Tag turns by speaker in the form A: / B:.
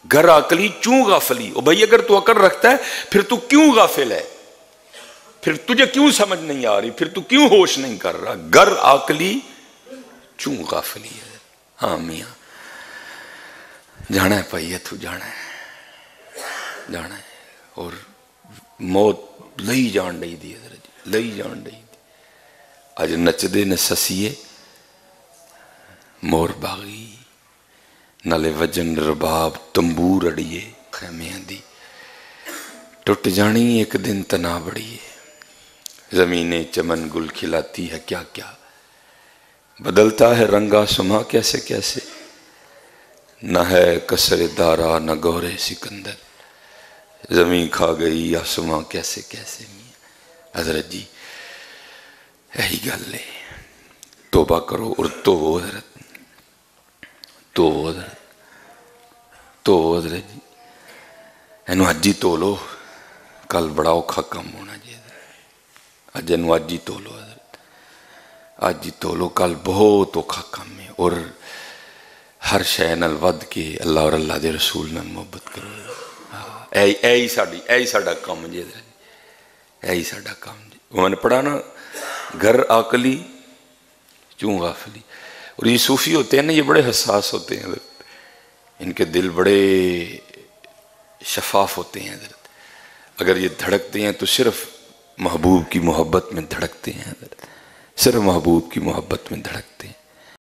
A: گر عقلی چوں غافلی. او بھائی اگر تو عقل رکھتا ہے پھر تو کیوں غافل ہے؟ پھر تجھے کیوں سمجھ نہیں آ رہی؟ پھر تو کیوں ہوش نہیں کر رہا؟ گر عقلی چوں غافلی ہے. ہاں میاں جانا ہے پائیے، تو جانا ہے، جانا ہے. اور موت لئی جان ڈئی دی حضرت، لئی جان ڈئی دی. اج نچدے نے سسیے مور باغی، نالے وجن رباب تمبور اڑیے. خیمیاں دی ٹوٹ جانی ایک دن تنا بڑیے. زمینیں چمن گل کھلاتی ہے کیا کیا، بدلتا ہے رنگا سما کیسے کیسے. نہ ہے کسر دارا نہ گورے سکندر، زمین کھا گئی آسماں کیسے کیسے. حضرت جی یہی گل ہے، توبہ کرو اور تو حضرت، تو حضرت، تو حضرت جی اینو اج ہی تو لو، کل بڑا اوکھا کم ہونا جی. اج اینو اج ہی تو لو حضرت، اج ہی تو لو، کل بہت اوکھا کم ہے. اور ہر شے نال ود کے اللہ اور اللہ دے رسول نال محبت کرو. اے ساڈا کام جی، اے ساڈا کام جی. میں نے پڑھا نا گھر عقلی چوں غافلی. اور یہ صوفی ہوتے ہیں نا، یہ بڑے حساس ہوتے ہیں حضرت، ان کے دل بڑے شفاف ہوتے ہیں حضرت. اگر یہ دھڑکتے ہیں تو صرف محبوب کی محبت میں دھڑکتے ہیں حضرت، صرف محبوب کی محبت میں دھڑکتے ہیں.